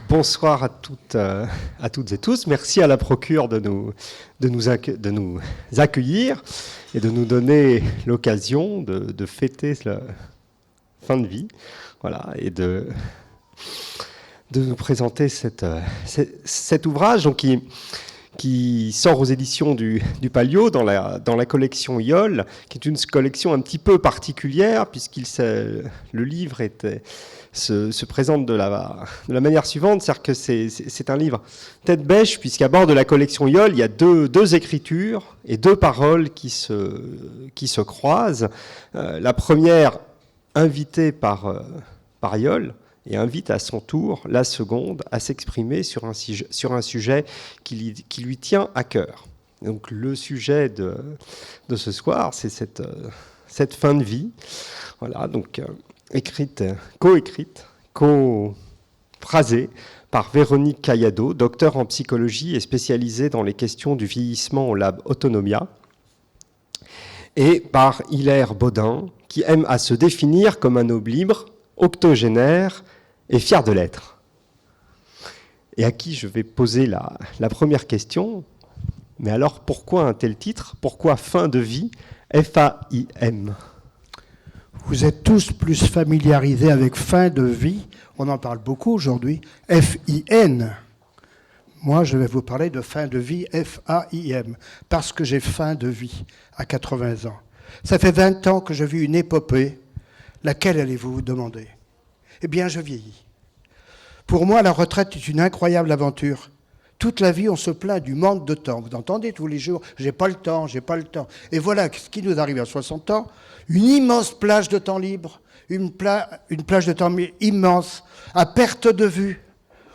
Bonsoir à toutes et tous. Merci à la Procure de nous accueillir et de nous donner l'occasion de fêter la fin de vie, voilà, et de nous présenter cet ouvrage donc, qui sort aux éditions du Palio dans la collection IOL, qui est une collection un petit peu particulière, le livre se présente de la manière suivante, c'est-à-dire que c'est un livre tête bêche, puisqu'à bord de la collection IOL, il y a deux écritures et deux paroles qui se croisent. La première, invitée par IOL, et invite à son tour la seconde à s'exprimer sur un sujet qui lui tient à cœur. Donc le sujet de ce soir, c'est cette fin de vie, voilà, donc co-phrasée par Véronique Cayado, docteur en psychologie et spécialisée dans les questions du vieillissement au Lab Autonomia, et par Hilaire Baudin, qui aime à se définir comme un homme libre, octogénaire et fier de l'être. Et à qui je vais poser la première question. Mais alors, pourquoi un tel titre ? Pourquoi fin de vie, F-A-I-M ? Vous êtes tous plus familiarisés avec fin de vie, on en parle beaucoup aujourd'hui, F-I-N. Moi, je vais vous parler de fin de vie, F-A-I-M, parce que j'ai fin de vie à 80 ans. Ça fait 20 ans que je vis une épopée. Laquelle allez-vous vous demander ? Eh bien, je vieillis. Pour moi, la retraite est une incroyable aventure. Toute la vie, on se plaint du manque de temps. Vous entendez tous les jours, j'ai pas le temps, j'ai pas le temps. Et voilà ce qui nous arrive à 60 ans, une immense plage de temps libre, une plage de temps immense, à perte de vue,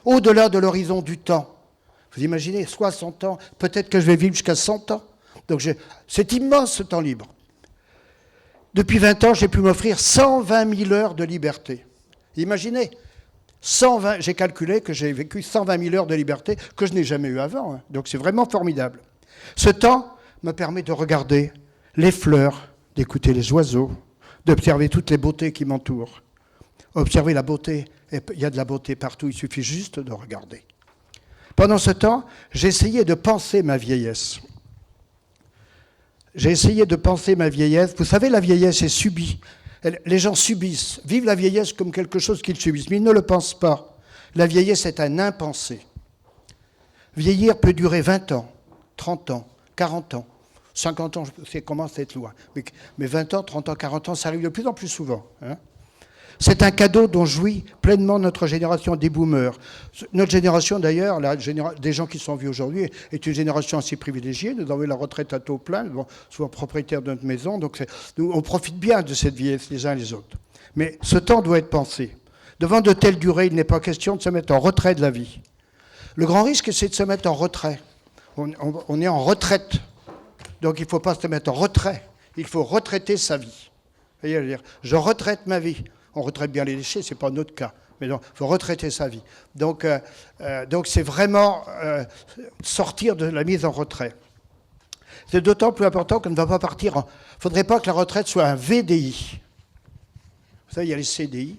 au-delà de l'horizon du temps. Vous imaginez, 60 ans, peut-être que je vais vivre jusqu'à 100 ans. Donc c'est immense ce temps libre. Depuis 20 ans, j'ai pu m'offrir 120 000 heures de liberté. Imaginez, j'ai calculé que j'ai vécu 120 000 heures de liberté que je n'ai jamais eu avant. Hein. Donc c'est vraiment formidable. Ce temps me permet de regarder les fleurs, d'écouter les oiseaux, d'observer toutes les beautés qui m'entourent. Observer la beauté, il y a de la beauté partout, il suffit juste de regarder. Pendant ce temps, j'ai essayé de penser ma vieillesse. Vous savez, la vieillesse est subie. Les gens subissent, vivent la vieillesse comme quelque chose qu'ils subissent, mais ils ne le pensent pas. La vieillesse est un impensé. Vieillir peut durer 20 ans, 30 ans, 40 ans, 50 ans, ça commence à être loin. Mais 20 ans, 30 ans, 40 ans, ça arrive de plus en plus souvent. Hein. C'est un cadeau dont jouit pleinement notre génération des boomers. Notre génération, d'ailleurs, des gens qui sont vieux aujourd'hui, est une génération assez privilégiée. Nous avons eu la retraite à taux plein, nous sommes souvent propriétaires de notre maison, donc on profite bien de cette vieillesse les uns les autres. Mais ce temps doit être pensé. Devant de telles durées, il n'est pas question de se mettre en retrait de la vie. Le grand risque, c'est de se mettre en retrait. On est en retraite, donc il ne faut pas se mettre en retrait. Il faut retraiter sa vie. Vous voyez, dire, je retraite ma vie. On retraite bien les déchets, ce n'est pas notre cas. Mais il faut retraiter sa vie. Donc c'est vraiment sortir de la mise en retrait. C'est d'autant plus important qu'on ne va pas partir. Il ne faudrait pas que la retraite soit un VDI. Vous savez, il y a les CDI,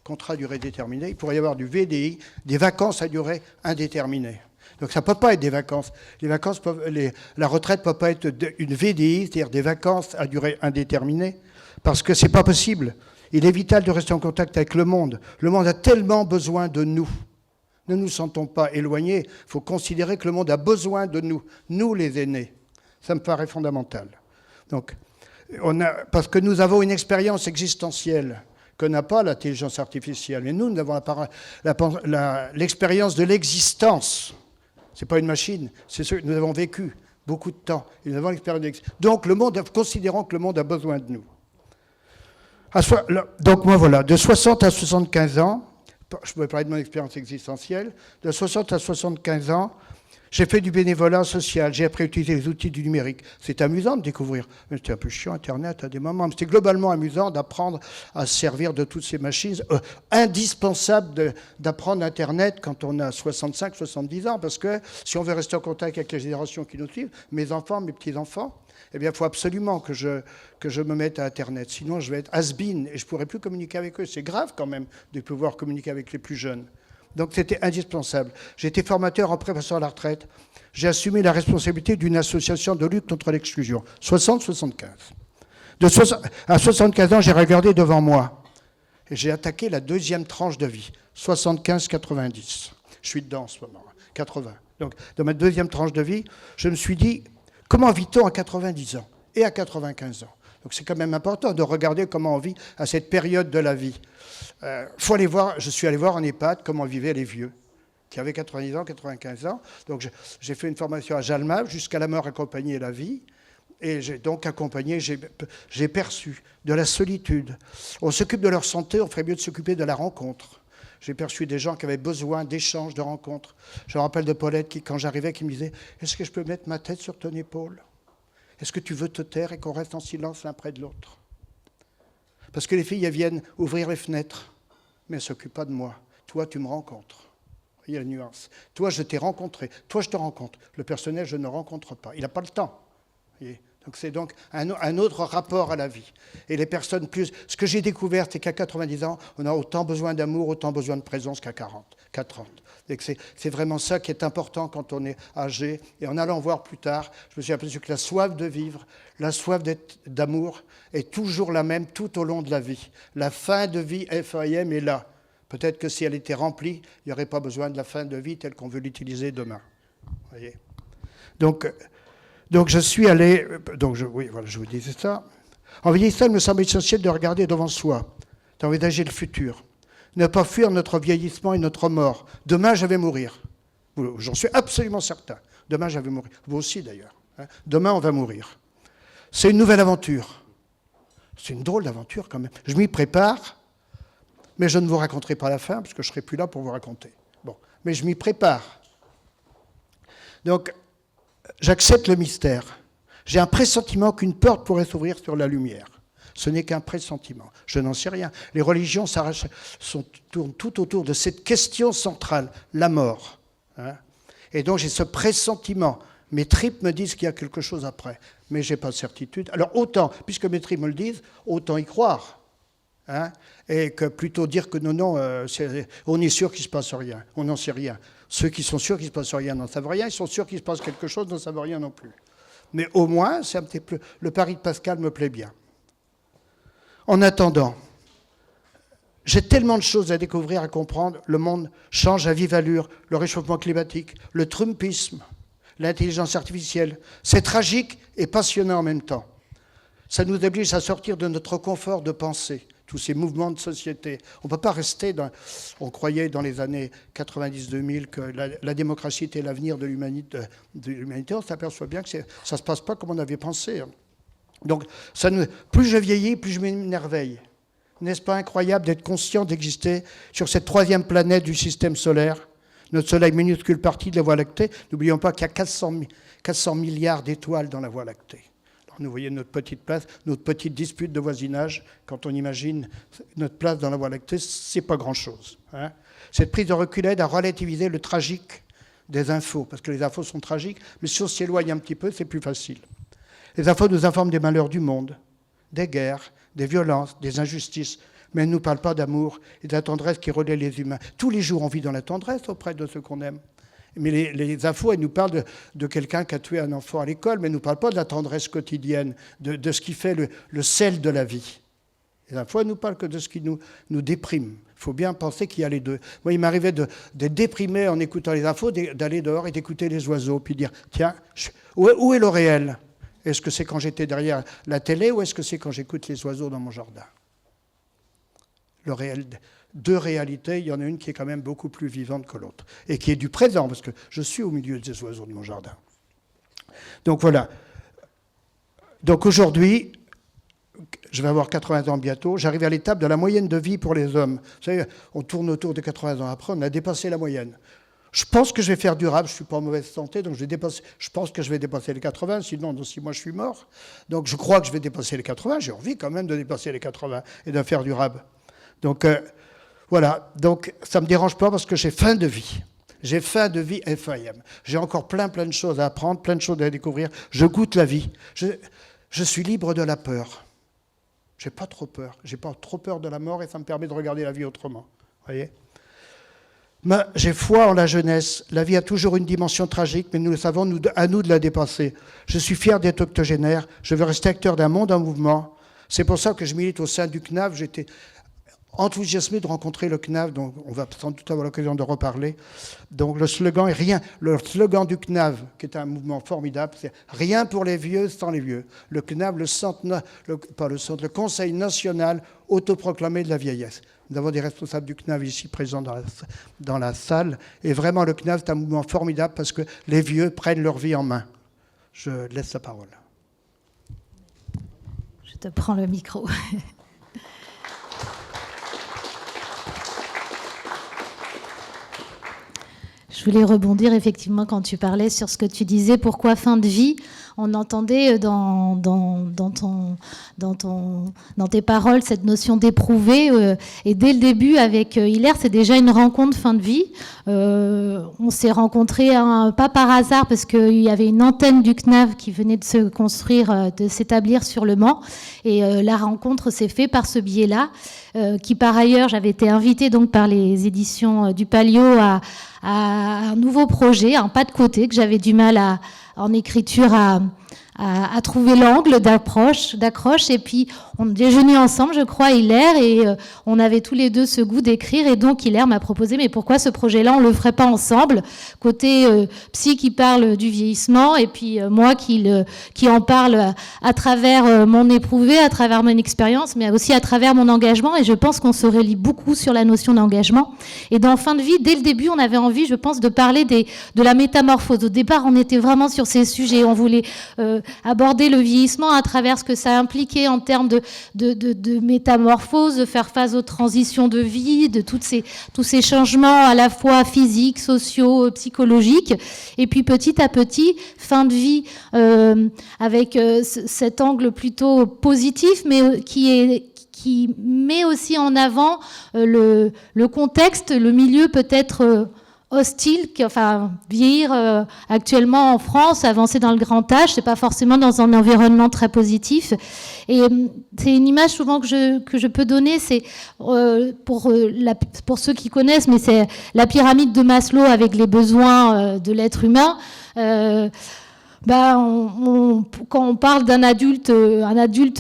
contrat à durée déterminée. Il pourrait y avoir du VDI, des vacances à durée indéterminée. Donc ça ne peut pas être des vacances. La retraite ne peut pas être une VDI, c'est-à-dire des vacances à durée indéterminée, parce que ce n'est pas possible. Il est vital de rester en contact avec le monde. Le monde a tellement besoin de nous. Ne nous sentons pas éloignés. Il faut considérer que le monde a besoin de nous, nous les aînés. Ça me paraît fondamental. Donc, parce que nous avons une expérience existentielle que n'a pas l'intelligence artificielle. Et nous avons l'expérience de l'existence. Ce n'est pas une machine, c'est ce que nous avons vécu beaucoup de temps. Et nous avons l'expérience de l'existence. Donc, considérons que le monde a besoin de nous. Donc moi voilà, de 60 à 75 ans, je pourrais parler de mon expérience existentielle, de 60 à 75 ans, j'ai fait du bénévolat social, j'ai appris à utiliser les outils du numérique. C'est amusant de découvrir, mais c'était un peu chiant Internet à des moments, mais c'était globalement amusant d'apprendre à se servir de toutes ces machines. Indispensable d'apprendre Internet quand on a 65, 70 ans, parce que si on veut rester en contact avec les générations qui nous suivent, mes enfants, mes petits-enfants, eh bien, il faut absolument que je me mette à Internet. Sinon, je vais être has-been et je ne pourrai plus communiquer avec eux. C'est grave quand même de pouvoir communiquer avec les plus jeunes. Donc c'était indispensable. J'ai été formateur en préparation à la retraite. J'ai assumé la responsabilité d'une association de lutte contre l'exclusion. 60-75. À 75 ans, j'ai regardé devant moi. Et j'ai attaqué la deuxième tranche de vie. 75-90. Je suis dedans en ce moment. 80. Donc dans ma deuxième tranche de vie, je me suis dit, comment vit-on à 90 ans et à 95 ans? Donc c'est quand même important de regarder comment on vit à cette période de la vie. Faut aller voir, je suis allé voir en EHPAD comment vivaient les vieux, qui avaient 90 ans, 95 ans. Donc j'ai fait une formation à Jalmab, jusqu'à la mort accompagner la vie. Et j'ai donc accompagné, j'ai perçu de la solitude. On s'occupe de leur santé, on ferait mieux de s'occuper de la rencontre. J'ai perçu des gens qui avaient besoin d'échanges, de rencontres. Je me rappelle de Paulette qui, quand j'arrivais, qui me disait « Est-ce que je peux mettre ma tête sur ton épaule ? Est-ce que tu veux te taire et qu'on reste en silence l'un près de l'autre ?» Parce que les filles, elles viennent ouvrir les fenêtres, mais elles ne s'occupent pas de moi. Toi, tu me rencontres. Il y a la nuance. Toi, je t'ai rencontré. Toi, je te rencontre. Le personnel, je ne rencontre pas. Il n'a pas le temps. Voyez. Donc c'est donc un autre rapport à la vie. Et les personnes plus... Ce que j'ai découvert, c'est qu'à 90 ans, on a autant besoin d'amour, autant besoin de présence qu'à 40, qu'à 30. Et que c'est vraiment ça qui est important quand on est âgé. Et en allant voir plus tard, je me suis aperçu que la soif de vivre, la soif d'amour est toujours la même tout au long de la vie. La fin de vie FAIM est là. Peut-être que si elle était remplie, il n'y aurait pas besoin de la fin de vie telle qu'on veut l'utiliser demain. Voyez. Donc je suis allé, oui, voilà, je vous disais ça. En vieillissant, il me semble essentiel de regarder devant soi, d'envisager le futur, ne pas fuir notre vieillissement et notre mort. Demain, je vais mourir. J'en suis absolument certain. Demain, je vais mourir. Vous aussi, d'ailleurs. Demain, on va mourir. C'est une nouvelle aventure. C'est une drôle d'aventure, quand même. Je m'y prépare, mais je ne vous raconterai pas la fin, parce que je ne serai plus là pour vous raconter. Bon, mais je m'y prépare. Donc, j'accepte le mystère. J'ai un pressentiment qu'une porte pourrait s'ouvrir sur la lumière. Ce n'est qu'un pressentiment. Je n'en sais rien. Les religions tournent tout autour de cette question centrale, la mort. Et donc j'ai ce pressentiment. Mes tripes me disent qu'il y a quelque chose après, mais je n'ai pas de certitude. Alors autant, puisque mes tripes me le disent, autant y croire. Et que plutôt dire que non, on est sûr qu'il ne se passe rien. On n'en sait rien. Ceux qui sont sûrs qu'il ne se passe rien n'en savent rien. Ils sont sûrs qu'il se passe quelque chose n'en savent rien non plus. Mais au moins, c'est un petit peu, le pari de Pascal me plaît bien. En attendant, j'ai tellement de choses à découvrir, à comprendre. Le monde change à vive allure. Le réchauffement climatique, le trumpisme, l'intelligence artificielle. C'est tragique et passionnant en même temps. Ça nous oblige à sortir de notre confort de pensée, tous ces mouvements de société. On ne peut pas rester dans... On croyait dans les années 90-2000 que la démocratie était l'avenir de l'humanité. On s'aperçoit bien que ça ne se passe pas comme on avait pensé. Donc, plus je vieillis, plus je m'émerveille. N'est-ce pas incroyable d'être conscient d'exister sur cette troisième planète du système solaire, notre soleil minuscule partie de la Voie lactée. N'oublions pas qu'il y a 400 milliards d'étoiles dans la Voie lactée. Alors, nous voyons notre petite place, notre petite dispute de voisinage. Quand on imagine notre place dans la Voie lactée, c'est pas grand-chose. Cette prise de recul aide à relativiser le tragique des infos, parce que les infos sont tragiques, mais si on s'éloigne un petit peu, c'est plus facile. Les infos nous informent des malheurs du monde, des guerres, des violences, des injustices, mais elles ne nous parlent pas d'amour et de la tendresse qui relaie les humains. Tous les jours, on vit dans la tendresse auprès de ceux qu'on aime. Mais les infos, elles nous parlent de quelqu'un qui a tué un enfant à l'école, mais elles ne nous parlent pas de la tendresse quotidienne, de ce qui fait le sel de la vie. Les infos, elles ne nous parlent que de ce qui nous déprime. Il faut bien penser qu'il y a les deux. Moi, il m'arrivait d'être déprimé en écoutant les infos, d'aller dehors et d'écouter les oiseaux, puis de dire, tiens, où est le réel ? Est-ce que c'est quand j'étais derrière la télé ou est-ce que c'est quand j'écoute les oiseaux dans mon jardin ? Le réel, deux réalités, il y en a une qui est quand même beaucoup plus vivante que l'autre. Et qui est du présent, parce que je suis au milieu des oiseaux de mon jardin. Donc voilà. Donc aujourd'hui, je vais avoir 80 ans bientôt, j'arrive à l'étape de la moyenne de vie pour les hommes. Vous savez, on tourne autour de 80 ans. Après, on a dépassé la moyenne. Je pense que je vais faire durable, je ne suis pas en mauvaise santé, donc je pense que je vais dépasser les 80, sinon dans 6 mois je suis mort. Donc je crois que je vais dépasser les 80, j'ai envie quand même de dépasser les 80 et de faire durable. Donc voilà, donc ça ne me dérange pas parce que j'ai faim de vie. J'ai faim de vie FAIM. J'ai encore plein de choses à apprendre, plein de choses à découvrir. Je goûte la vie. Je suis libre de la peur. Je n'ai pas trop peur. Je n'ai pas trop peur de la mort et ça me permet de regarder la vie autrement. Vous voyez ? J'ai foi en la jeunesse. La vie a toujours une dimension tragique, mais nous le savons, à nous de la dépasser. Je suis fier d'être octogénaire. Je veux rester acteur d'un monde en mouvement. C'est pour ça que je milite au sein du CNAV. J'étais enthousiasmé de rencontrer le CNAV, donc on va sans doute avoir l'occasion de reparler. Donc le slogan est rien. Le slogan du CNAV, qui est un mouvement formidable, c'est rien pour les vieux sans les vieux. Le CNAV, le Conseil national autoproclamé de la vieillesse. Nous avons des responsables du CNAV ici présents dans la salle. Et vraiment, le CNAV, c'est un mouvement formidable parce que les vieux prennent leur vie en main. Je laisse la parole. Je te prends le micro. Je voulais rebondir effectivement quand tu parlais sur ce que tu disais, pourquoi fin de vie. On entendait dans tes paroles cette notion d'éprouver. Et dès le début, avec Hilaire, c'est déjà une rencontre fin de vie. On s'est rencontrés pas par hasard, parce qu'il y avait une antenne du CNAV qui venait de se construire, de s'établir sur le Mans. Et la rencontre s'est faite par ce biais-là, qui par ailleurs, j'avais été invitée donc, par les éditions du Palio à un nouveau projet, un pas de côté, que j'avais du mal en écriture à trouver l'angle d'accroche. Et puis, on déjeunait ensemble, je crois, Hilaire, et on avait tous les deux ce goût d'écrire. Et donc, Hilaire m'a proposé, mais pourquoi ce projet-là, on le ferait pas ensemble? Côté psy qui parle du vieillissement, et puis moi qui en parle à travers mon éprouvé, à travers mon expérience, mais aussi à travers mon engagement. Et je pense qu'on se relie beaucoup sur la notion d'engagement. Et dans Fin de vie, dès le début, on avait envie, je pense, de parler de la métamorphose. Au départ, on était vraiment sur ces sujets. On voulait aborder le vieillissement à travers ce que ça impliquait en termes de métamorphose, de faire face aux transitions de vie, de tous ces changements à la fois physiques, sociaux, psychologiques. Et puis petit à petit, fin de vie avec cet angle plutôt positif, mais qui met aussi en avant le contexte, le milieu peut-être hostile, vieillir actuellement en France, avancer dans le grand âge, c'est pas forcément dans un environnement très positif. Et c'est une image souvent que je peux donner, c'est pour ceux qui connaissent, mais c'est la pyramide de Maslow avec les besoins de l'être humain. Quand on parle d'un adulte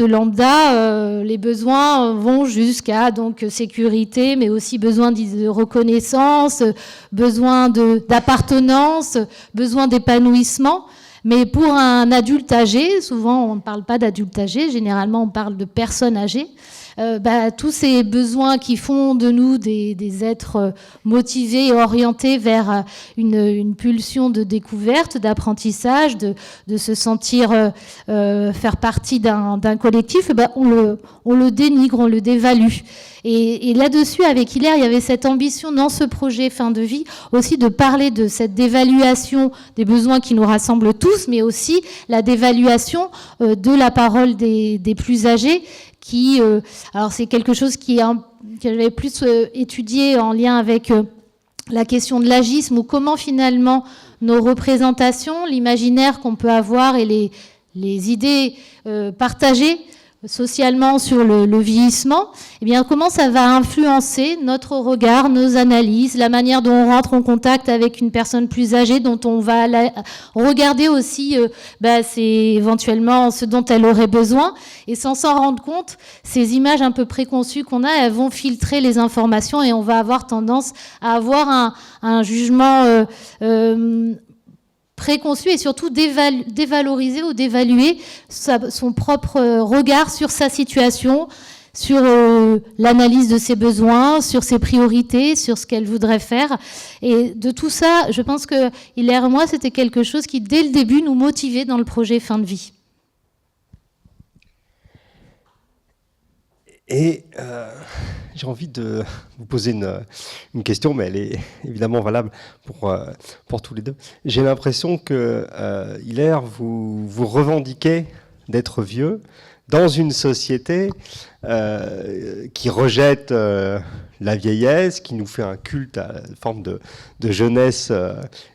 lambda, les besoins vont jusqu'à donc sécurité, mais aussi besoin de reconnaissance, besoin d'appartenance, besoin d'épanouissement. Mais pour un adulte âgé, souvent on ne parle pas d'adulte âgé, généralement on parle de personnes âgées. Tous ces besoins qui font de nous des êtres motivés et orientés vers une pulsion de découverte, d'apprentissage, de se sentir faire partie d'un collectif, on le dénigre, on le dévalue. Et là-dessus, avec Hilaire, il y avait cette ambition dans ce projet Fin de vie aussi de parler de cette dévaluation des besoins qui nous rassemblent tous, mais aussi la dévaluation de la parole des plus âgés, alors c'est quelque chose que j'avais plus étudié en lien avec la question de l'agisme, ou comment finalement nos représentations, l'imaginaire qu'on peut avoir et les idées partagées socialement sur le vieillissement, eh bien, comment ça va influencer notre regard, nos analyses, la manière dont on rentre en contact avec une personne plus âgée, dont on va regarder aussi c'est éventuellement ce dont elle aurait besoin. Et sans s'en rendre compte, ces images un peu préconçues qu'on a, elles vont filtrer les informations et on va avoir tendance à avoir un jugement préconçu et surtout dévaloriser ou d'évaluer son propre regard sur sa situation, sur l'analyse de ses besoins, sur ses priorités, sur ce qu'elle voudrait faire. Et de tout ça, je pense que Hilaire et moi, c'était quelque chose qui, dès le début, nous motivait dans le projet Fin de vie. Et j'ai envie de vous poser une question, mais elle est évidemment valable pour tous les deux. J'ai l'impression que, Hilaire, vous revendiquez d'être vieux dans une société qui rejette la vieillesse, qui nous fait un culte à une forme de jeunesse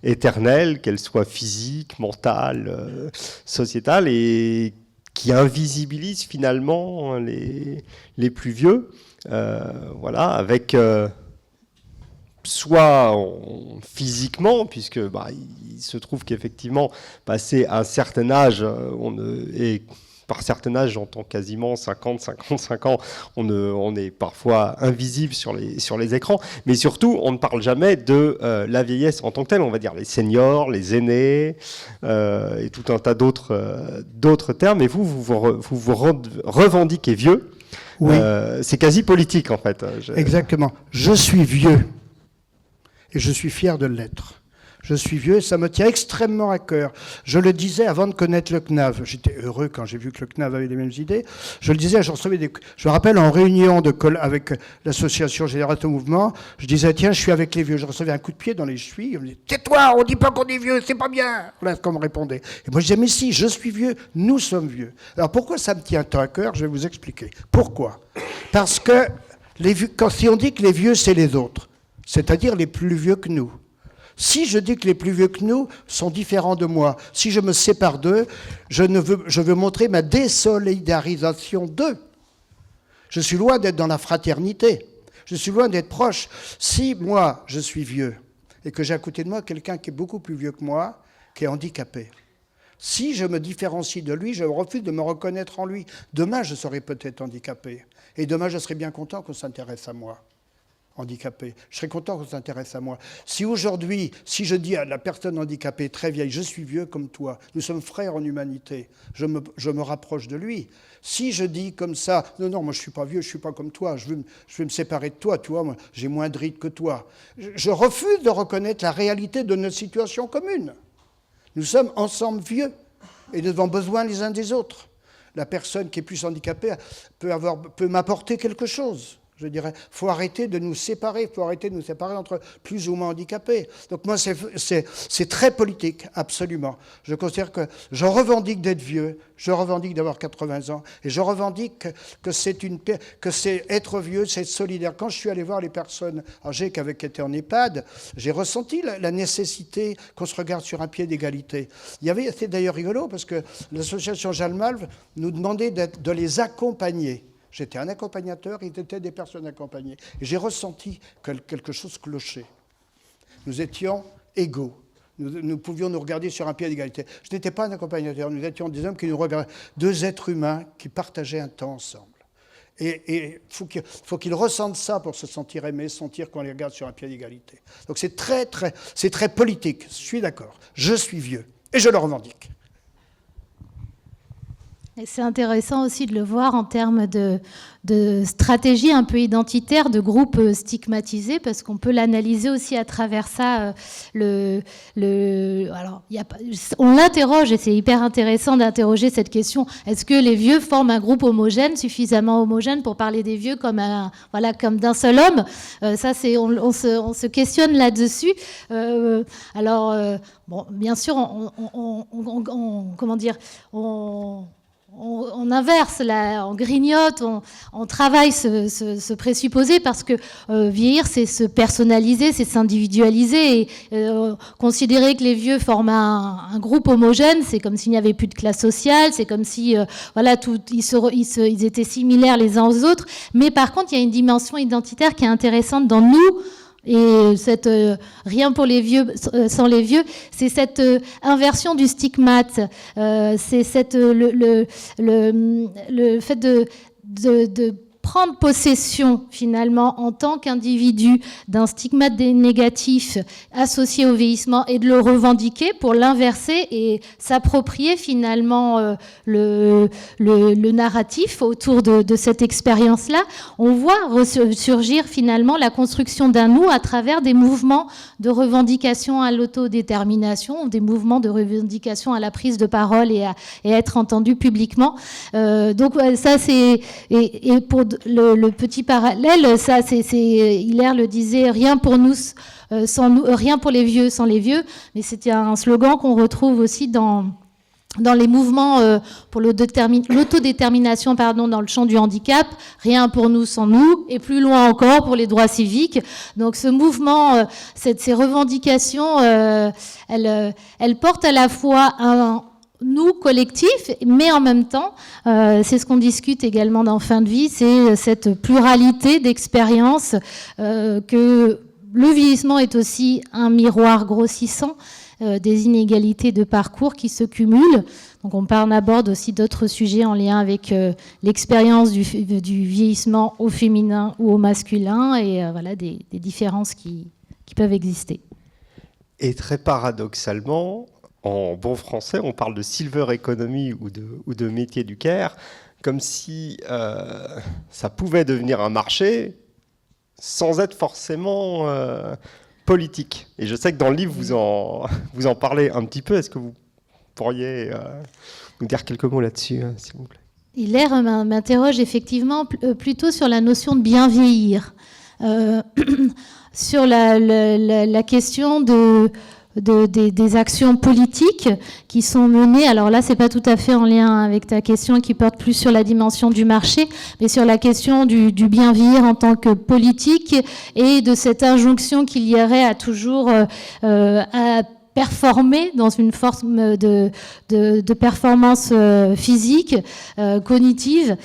éternelle, qu'elle soit physique, mentale, sociétale, et qui invisibilise finalement les plus vieux, avec soit physiquement, puisque il se trouve qu'effectivement, passé un certain âge, et par certain âge, j'entends quasiment 50, 55 ans, on est parfois invisible sur les écrans, mais surtout, on ne parle jamais de la vieillesse en tant que telle, on va dire les seniors, les aînés, et tout un tas d'autres termes, et vous revendiquez vieux. Oui. C'est quasi politique, en fait. Exactement. Je suis vieux, et je suis fier de l'être. Je suis vieux et ça me tient extrêmement à cœur. Je le disais avant de connaître le CNAV. J'étais heureux quand j'ai vu que le CNAV avait les mêmes idées. Je le disais, je me rappelle en réunion avec l'association Génération Mouvement, je disais, tiens, je suis avec les vieux. Je recevais un coup de pied dans les chevilles. On me disait, tais-toi, on dit pas qu'on est vieux, c'est pas bien. Voilà ce qu'on me répondait. Et moi, je disais, mais si, je suis vieux, nous sommes vieux. Alors pourquoi ça me tient tant à cœur? Je vais vous expliquer. Pourquoi? Parce que si on dit que les vieux, c'est les autres, c'est-à-dire les plus vieux que nous. Si je dis que les plus vieux que nous sont différents de moi, si je me sépare d'eux, je veux montrer ma désolidarisation d'eux. Je suis loin d'être dans la fraternité. Je suis loin d'être proche. Si moi, je suis vieux et que j'ai à côté de moi quelqu'un qui est beaucoup plus vieux que moi, qui est handicapé, si je me différencie de lui, je refuse de me reconnaître en lui. Demain, je serai peut-être handicapé. Et demain, je serai bien content qu'on s'intéresse à moi. Handicapé. Je serais content qu'on s'intéresse à moi. Si aujourd'hui, si je dis à la personne handicapée très vieille, je suis vieux comme toi, nous sommes frères en humanité, je me rapproche de lui. Si je dis comme ça, non, moi je suis pas vieux, je suis pas comme toi, je veux me séparer de toi, tu vois, moi j'ai moins de rides que toi. Je refuse de reconnaître la réalité de notre situation commune. Nous sommes ensemble vieux et nous avons besoin les uns des autres. La personne qui est plus handicapée peut m'apporter quelque chose. Je dirais, il faut arrêter de nous séparer, entre plus ou moins handicapés. Donc moi, c'est très politique, absolument. Je considère que je revendique d'être vieux, je revendique d'avoir 80 ans, et je revendique que c'est être vieux, c'est être solidaire. Quand je suis allé voir les personnes âgées qui avaient été en EHPAD, j'ai ressenti la nécessité qu'on se regarde sur un pied d'égalité. C'était d'ailleurs rigolo, parce que l'association Jalmalve nous demandait de les accompagner. J'étais un accompagnateur, ils étaient des personnes accompagnées. Et j'ai ressenti que quelque chose clochait. Nous étions égaux. Nous pouvions nous regarder sur un pied d'égalité. Je n'étais pas un accompagnateur, nous étions des hommes qui nous regardaient, deux êtres humains qui partageaient un temps ensemble. Et il faut qu'ils ressentent ça pour se sentir aimés, sentir qu'on les regarde sur un pied d'égalité. Donc c'est très politique, je suis d'accord. Je suis vieux et je le revendique. Et c'est intéressant aussi de le voir en termes de stratégie un peu identitaire de groupes stigmatisés, parce qu'on peut l'analyser aussi à travers ça. Alors, on l'interroge, et c'est hyper intéressant d'interroger cette question. Est-ce que les vieux forment un groupe homogène, suffisamment homogène pour parler des vieux comme d'un seul homme? Ça, on se questionne là-dessus. Bon, bien sûr, on inverse, on grignote, on travaille ce présupposé, parce que vieillir, c'est se personnaliser, c'est s'individualiser. Et considérer que les vieux forment un groupe homogène, c'est comme s'il n'y avait plus de classe sociale, c'est comme si ils étaient similaires les uns aux autres. Mais par contre, il y a une dimension identitaire qui est intéressante dans nous. Et rien pour les vieux sans les vieux, c'est cette inversion du stigmate, c'est le fait de prendre possession finalement en tant qu'individu d'un stigmate négatif associé au vieillissement et de le revendiquer pour l'inverser et s'approprier finalement le narratif autour de cette expérience-là. On voit ressurgir finalement la construction d'un nous à travers des mouvements de revendication à l'autodétermination, des mouvements de revendication à la prise de parole et à être entendu publiquement. Donc ça c'est et pour le petit parallèle, ça, Hilaire le disait, rien pour nous sans nous, rien pour les vieux sans les vieux. Mais c'était un slogan qu'on retrouve aussi dans les mouvements pour l'autodétermination, dans le champ du handicap, rien pour nous sans nous, et plus loin encore pour les droits civiques. Donc ce mouvement, ces revendications, elles portent à la fois un nous, collectif, mais en même temps, c'est ce qu'on discute également dans Fin de vie, c'est cette pluralité d'expériences que le vieillissement est aussi un miroir grossissant des inégalités de parcours qui se cumulent. Donc on aborde aussi d'autres sujets en lien avec l'expérience du vieillissement au féminin ou au masculin et voilà, des différences qui peuvent exister. Et très paradoxalement, en bon français, on parle de silver economy ou de métier du care, comme si ça pouvait devenir un marché sans être forcément politique. Et je sais que dans le livre, vous en parlez un petit peu. Est-ce que vous pourriez nous dire quelques mots là-dessus, s'il vous plaît? Hilaire m'interroge effectivement plutôt sur la notion de bien vieillir, sur la question des actions politiques qui sont menées. Alors là, c'est pas tout à fait en lien avec ta question qui porte plus sur la dimension du marché, mais sur la question du bien vieillir en tant que politique et de cette injonction qu'il y aurait à toujours à performer dans une forme de performance physique, cognitive.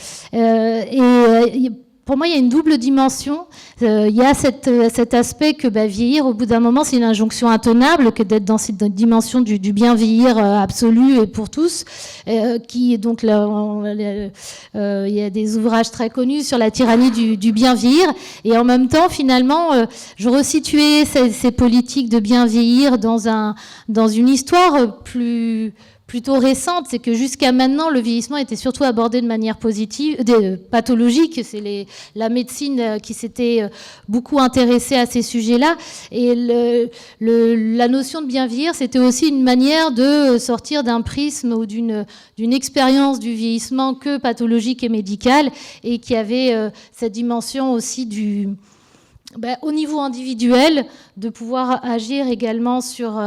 Pour moi, il y a une double dimension. Il y a cet aspect que vieillir, au bout d'un moment, c'est une injonction intenable, que d'être dans cette dimension du bien vieillir absolu et pour tous. Donc, il y a des ouvrages très connus sur la tyrannie du bien vieillir. Et en même temps, finalement, je resituais ces politiques de bien vieillir dans une histoire plutôt récente, c'est que jusqu'à maintenant, le vieillissement était surtout abordé de manière positive, pathologique. C'est la médecine qui s'était beaucoup intéressée à ces sujets-là. Et la notion de bien vieillir, c'était aussi une manière de sortir d'un prisme ou d'une expérience du vieillissement que pathologique et médicale, et qui avait cette dimension aussi au niveau individuel, de pouvoir agir également sur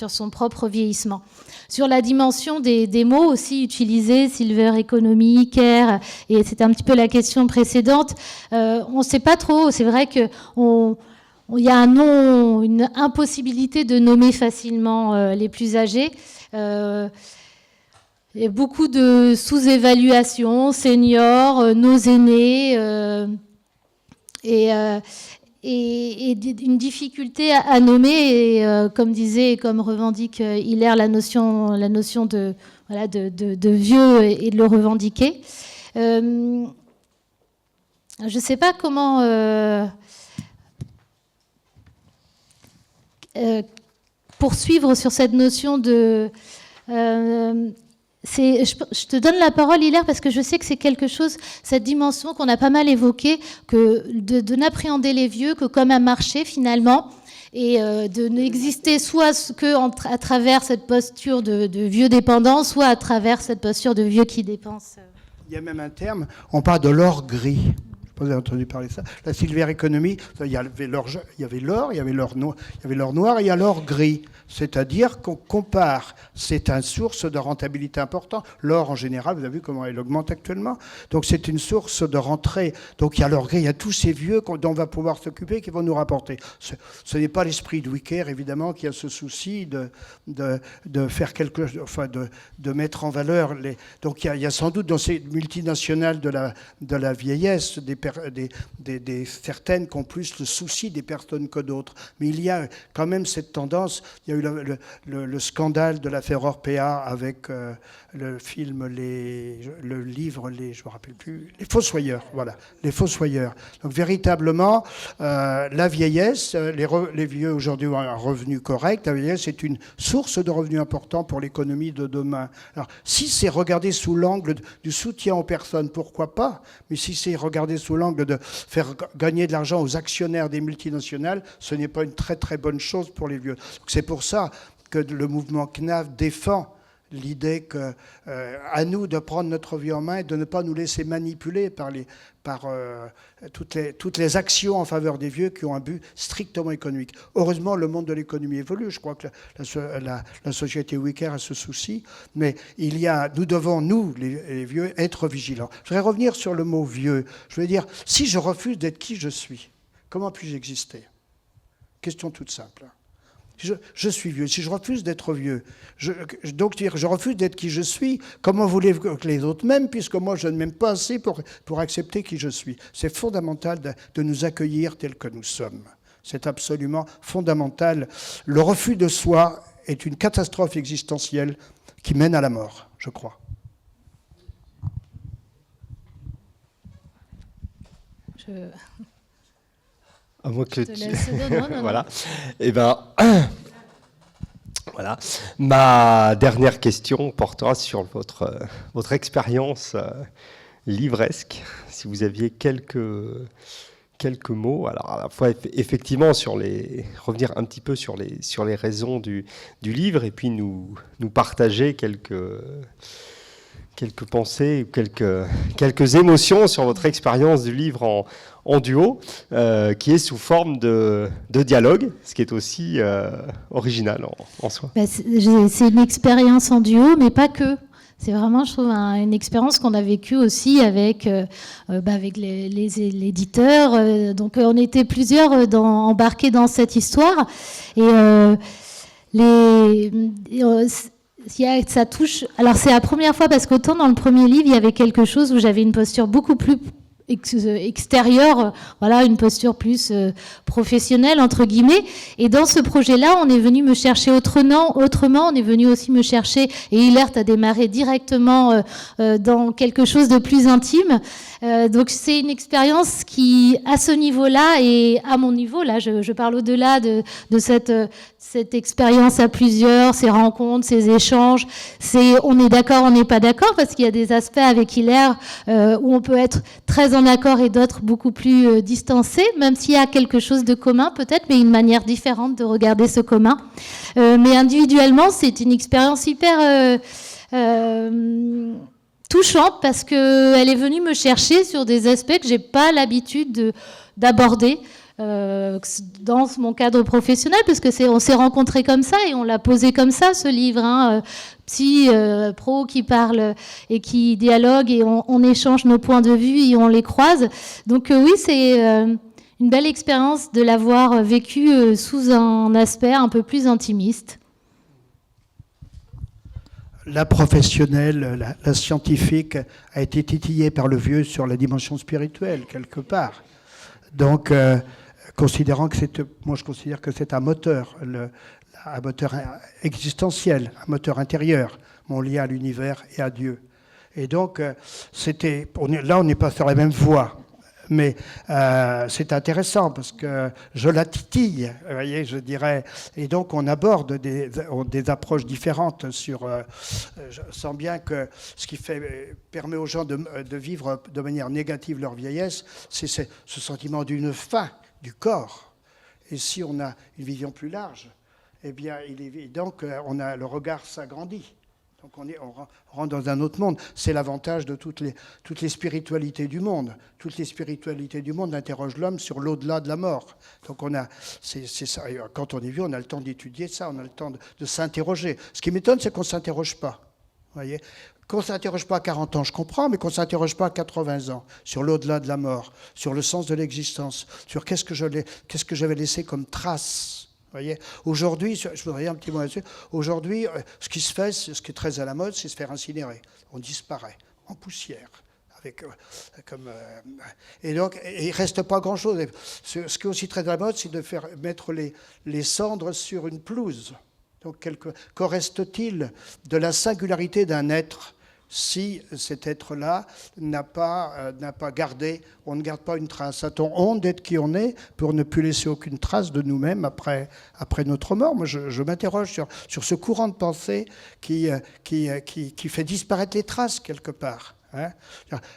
son propre vieillissement. Sur la dimension des mots aussi utilisés, silver economy, care, et c'était un petit peu la question précédente, on ne sait pas trop. C'est vrai qu'il y a une impossibilité de nommer facilement les plus âgés. Il y a beaucoup de sous-évaluation, seniors, nos aînés, et une difficulté à nommer, et comme disait et comme revendique Hilaire, la notion de vieux et de le revendiquer. Je ne sais pas comment poursuivre sur cette notion de... je te donne la parole, Hilaire, parce que je sais que c'est quelque chose, cette dimension qu'on a pas mal évoquée, que de n'appréhender les vieux que comme un marché finalement, et de n'exister soit à travers cette posture de vieux dépendant, soit à travers cette posture de vieux qui dépense. Il y a même un terme, on parle de l'or gris. Je ne sais pas si vous avez entendu parler de ça. La silver economy, il y avait l'or, il y avait l'or noir et il y a l'or gris. C'est-à-dire qu'on compare, c'est une source de rentabilité importante. L'or, en général, vous avez vu comment elle augmente actuellement. Donc, c'est une source de rentrée. Donc, il y a l'or gris, il y a tous ces vieux dont on va pouvoir s'occuper qui vont nous rapporter. Ce n'est pas l'esprit de Wicker, évidemment, qui a ce souci de faire quelque chose, enfin, de mettre en valeur les... Donc, il y a sans doute dans ces multinationales de la vieillesse des certaines qui ont plus le souci des personnes que d'autres. Mais il y a quand même cette tendance. Il y a eu le scandale de l'affaire Orpea avec le film, le livre, je me rappelle plus, les Fossoyeurs, voilà, les Fossoyeurs. Donc véritablement, la vieillesse, les vieux aujourd'hui ont un revenu correct, la vieillesse est une source de revenus important pour l'économie de demain. Alors si c'est regardé sous l'angle du soutien aux personnes, pourquoi pas, mais si c'est regardé sous l'angle de faire gagner de l'argent aux actionnaires des multinationales, ce n'est pas une très très bonne chose pour les vieux. Donc, c'est pour ça que le mouvement CNAV défend l'idée qu'à nous de prendre notre vie en main et de ne pas nous laisser manipuler par toutes les actions en faveur des vieux qui ont un but strictement économique. Heureusement, le monde de l'économie évolue. Je crois que la société Wicker a ce souci. Mais nous devons, nous, les vieux, être vigilants. Je voudrais revenir sur le mot vieux. Je veux dire, si je refuse d'être qui je suis, comment puis-je exister ? Question toute simple. Je suis vieux. Si je refuse d'être vieux, je refuse d'être qui je suis, comment voulez-vous que les autres m'aiment, puisque moi, je ne m'aime pas assez pour accepter qui je suis. C'est fondamental de nous accueillir tels que nous sommes. C'est absolument fondamental. Le refus de soi est une catastrophe existentielle qui mène à la mort, je crois. À moins que Je te laisse. Non. Voilà. Eh ben, voilà. Ma dernière question portera sur votre expérience livresque. Si vous aviez quelques mots, alors à la fois effectivement revenir un petit peu sur les raisons du livre, et puis nous partager quelques pensées, quelques émotions sur votre expérience du livre en duo, qui est sous forme de dialogue, ce qui est aussi original en soi. C'est une expérience en duo, mais pas que. C'est vraiment, je trouve, une expérience qu'on a vécue aussi avec les éditeurs. Donc, on était plusieurs embarqués dans cette histoire. Et ça touche. Alors, c'est la première fois parce qu'autant dans le premier livre, il y avait quelque chose où j'avais une posture beaucoup plus extérieure, voilà, une posture plus professionnelle, entre guillemets. Et dans ce projet-là, on est venu me chercher autrement, on est venu aussi me chercher, et Hilaire a démarré directement dans quelque chose de plus intime. Donc c'est une expérience qui, à ce niveau-là, et à mon niveau, là, je parle au-delà de cette expérience à plusieurs, ces rencontres, ces échanges, on est d'accord, on n'est pas d'accord, parce qu'il y a des aspects avec Hilaire où on peut être très en accord et d'autres beaucoup plus distancés, même s'il y a quelque chose de commun peut-être, mais une manière différente de regarder ce commun. Mais individuellement, c'est une expérience hyper touchante, parce qu'elle est venue me chercher sur des aspects que j'ai pas l'habitude d'aborder dans mon cadre professionnel, parce que on s'est rencontrés comme ça et on l'a posé comme ça, ce livre, psy, pro qui parle et qui dialogue, et on échange nos points de vue et on les croise. Donc oui, c'est une belle expérience de l'avoir vécu sous un aspect un peu plus intimiste. La professionnelle, la scientifique a été titillée par le vieux sur la dimension spirituelle, quelque part. Donc, considérant que moi je considère que c'est un moteur existentiel, un moteur intérieur, mon lien à l'univers et à Dieu. Et donc, là on n'est pas sur la même voie, mais c'est intéressant parce que je la titille, vous voyez, je dirais, et donc on aborde des approches différentes sur. Je sens bien que ce qui permet aux gens de vivre de manière négative leur vieillesse, c'est ce sentiment d'une faim du corps. Et si on a une vision plus large, eh bien, il est évident que le regard s'agrandit. Donc on rentre dans un autre monde. C'est l'avantage de toutes les spiritualités du monde. Toutes les spiritualités du monde interrogent l'homme sur l'au-delà de la mort. Donc c'est ça. Et quand on est vieux, on a le temps d'étudier ça, on a le temps de s'interroger. Ce qui m'étonne, c'est qu'on ne s'interroge pas. Vous voyez ? Qu'on ne s'interroge pas à 40 ans, je comprends, mais qu'on ne s'interroge pas à 80 ans sur l'au-delà de la mort, sur le sens de l'existence, sur qu'est-ce que j'avais laissé comme trace. Voyez, aujourd'hui, je voudrais dire un petit mot là-dessus. Aujourd'hui, ce qui se fait, ce qui est très à la mode, c'est se faire incinérer. On disparaît en poussière. Et donc, il ne reste pas grand-chose. Ce qui est aussi très à la mode, c'est de faire mettre les cendres sur une pelouse. Donc, qu'en reste-t-il de la singularité d'un être si cet être-là n'a pas gardé, on ne garde pas une trace? A-t-on honte d'être qui on est pour ne plus laisser aucune trace de nous-mêmes après notre mort? Moi, je m'interroge sur ce courant de pensée qui fait disparaître les traces quelque part. Hein?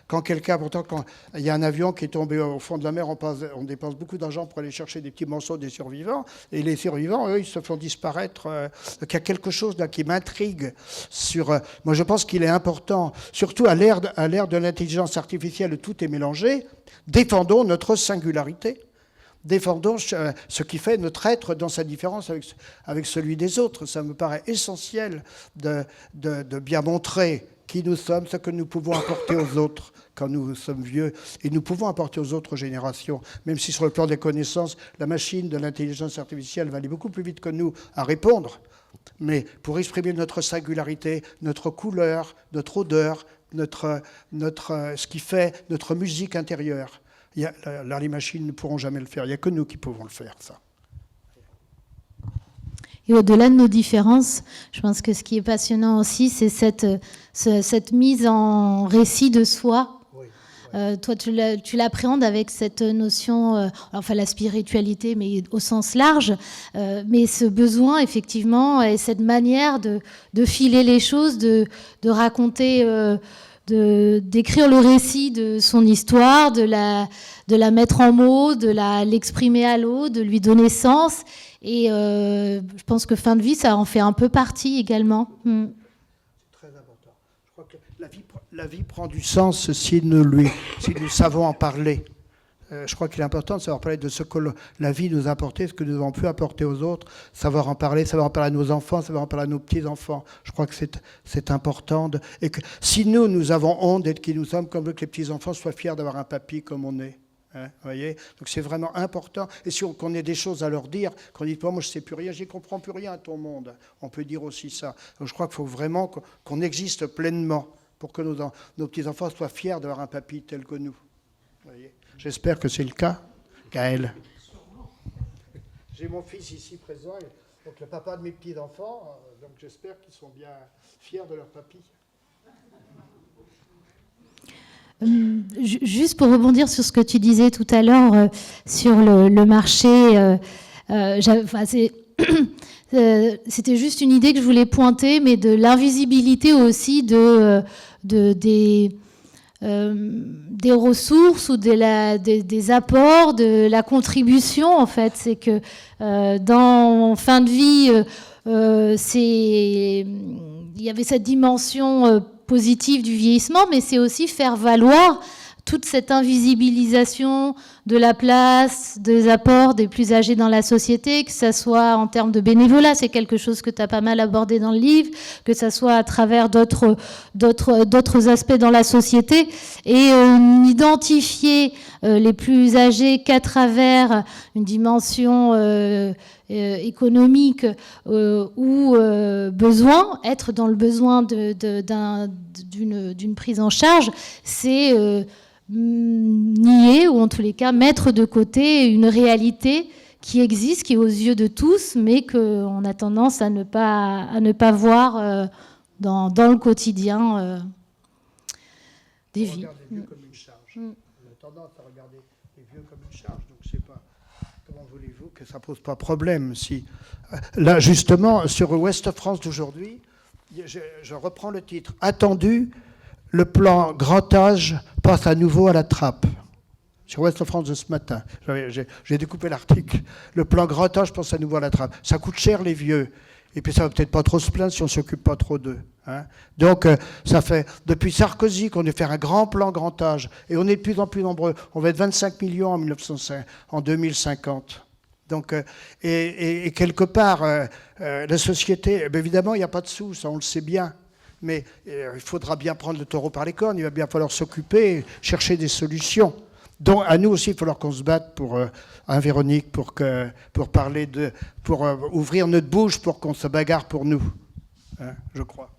Quand il y a un avion qui est tombé au fond de la mer, on dépense beaucoup d'argent pour aller chercher des petits morceaux des survivants, et les survivants, eux, ils se font disparaître. Donc il y a quelque chose là qui m'intrigue moi, je pense qu'il est important, surtout à l'ère de l'intelligence artificielle où tout est mélangé, défendons notre singularité. Défendons ce qui fait notre être dans sa différence avec celui des autres. Ça me paraît essentiel de bien montrer qui nous sommes, ce que nous pouvons apporter aux autres quand nous sommes vieux, et nous pouvons apporter aux autres générations, même si sur le plan des connaissances, la machine de l'intelligence artificielle va aller beaucoup plus vite que nous à répondre, mais pour exprimer notre singularité, notre couleur, notre odeur, ce qui fait notre musique intérieure, Les machines ne pourront jamais le faire. Il n'y a que nous qui pouvons le faire, ça. Et au-delà de nos différences, je pense que ce qui est passionnant aussi, c'est cette mise en récit de soi. Toi, tu l'appréhendes avec cette notion, enfin la spiritualité, mais au sens large, mais ce besoin, effectivement, et cette manière de filer les choses, de raconter, d'écrire le récit de son histoire, de la mettre en mots, de l'exprimer à l'autre, de lui donner sens. Et je pense que Fin de vie, ça en fait un peu partie également. C'est très important. Je crois que la vie prend du sens si nous savons en parler. Je crois qu'il est important de savoir parler de ce que la vie nous a apporté, ce que nous avons pu apporter aux autres, savoir en parler à nos enfants, savoir en parler à nos petits-enfants. Je crois que c'est important. Et que si nous avons honte d'être qui nous sommes, comme que les petits-enfants soient fiers d'avoir un papy comme on est. Hein, voyez, donc c'est vraiment important. Et si qu'on ait des choses à leur dire, qu'on dit, moi je ne sais plus rien, je n'y comprends plus rien à ton monde. On peut dire aussi ça. Donc je crois qu'il faut vraiment qu'on existe pleinement pour que nos petits-enfants soient fiers d'avoir un papy tel que nous. Voyez. J'espère que c'est le cas, Gaël. J'ai mon fils ici présent, donc le papa de mes petits-enfants, donc j'espère qu'ils sont bien fiers de leur papy. Juste pour rebondir sur ce que tu disais tout à l'heure sur le marché, c'était juste une idée que je voulais pointer, mais de l'invisibilité aussi des ressources ou des apports, de la contribution en fait. C'est que dans Fin de vie, il y avait cette dimension positive du vieillissement, mais c'est aussi faire valoir toute cette invisibilisation de la place, des apports des plus âgés dans la société, que ça soit en termes de bénévolat, c'est quelque chose que tu as pas mal abordé dans le livre, que ça soit à travers d'autres aspects dans la société, et n'identifier les plus âgés qu'à travers une dimension économique ou besoin, être dans le besoin d'une prise en charge, c'est nier, ou en tous les cas mettre de côté une réalité qui existe, qui est aux yeux de tous, mais qu'on a tendance à ne pas voir dans le quotidien des vies. On regarde les vieux comme une charge. On a tendance à regarder les vieux comme une charge, donc je sais pas, comment voulez-vous que ça pose pas problème si... Là, justement, sur Ouest France d'aujourd'hui, je reprends le titre. Attendu, le plan grand âge passe à nouveau à la trappe. Sur Ouest France de ce matin, j'ai découpé l'article. Le plan grand âge passe à nouveau à la trappe. Ça coûte cher les vieux. Et puis ça va peut-être pas trop se plaindre si on ne s'occupe pas trop d'eux. Hein. Donc ça fait depuis Sarkozy qu'on est fait un grand plan grand âge. Et on est de plus en plus nombreux. On va être 25 millions en 2050. Donc, et quelque part, la société, évidemment, il n'y a pas de sous, ça on le sait bien. Mais il faudra bien prendre le taureau par les cornes, il va bien falloir s'occuper, chercher des solutions. Donc à nous aussi, il va falloir qu'on se batte pour, Véronique, pour ouvrir notre bouche, pour qu'on se bagarre pour nous, hein, je crois.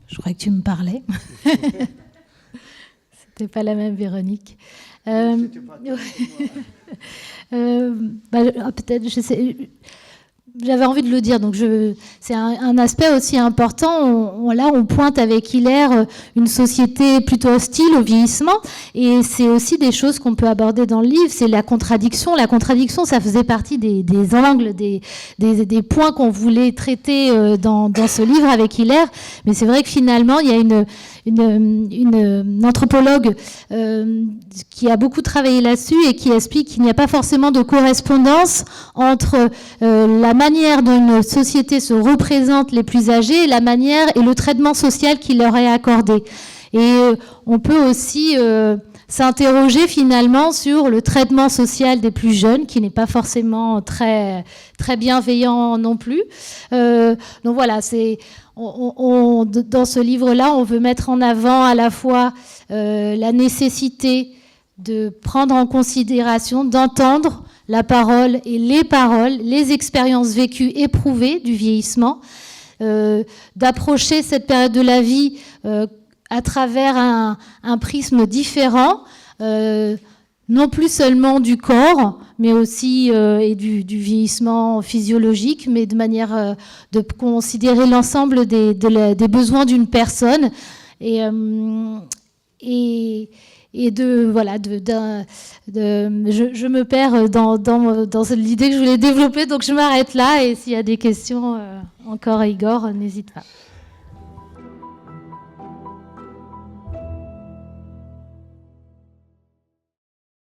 Je crois que tu me parlais. C'était pas la même Véronique. C'était pas peut-être, je sais. J'avais envie de le dire, donc c'est un aspect aussi important. Là, on pointe avec Hilaire une société plutôt hostile au vieillissement, et c'est aussi des choses qu'on peut aborder dans le livre. C'est la contradiction. La contradiction, ça faisait partie des angles, des points qu'on voulait traiter dans ce livre avec Hilaire. Mais c'est vrai que finalement, il y a une anthropologue qui a beaucoup travaillé là-dessus et qui explique qu'il n'y a pas forcément de correspondance entre la manière dont une société se représente les plus âgés, la manière et le traitement social qui leur est accordé. Et on peut aussi s'interroger finalement sur le traitement social des plus jeunes, qui n'est pas forcément très, très bienveillant non plus. Donc voilà, dans ce livre-là, on veut mettre en avant à la fois la nécessité de prendre en considération, d'entendre la parole et les expériences vécues, éprouvées du vieillissement, d'approcher cette période de la vie à travers un prisme différent, non plus seulement du corps, mais aussi et du vieillissement physiologique, mais de manière de considérer l'ensemble des besoins d'une personne et de voilà je me perds dans l'idée que je voulais développer, donc je m'arrête là, et s'il y a des questions encore, Igor, n'hésite pas.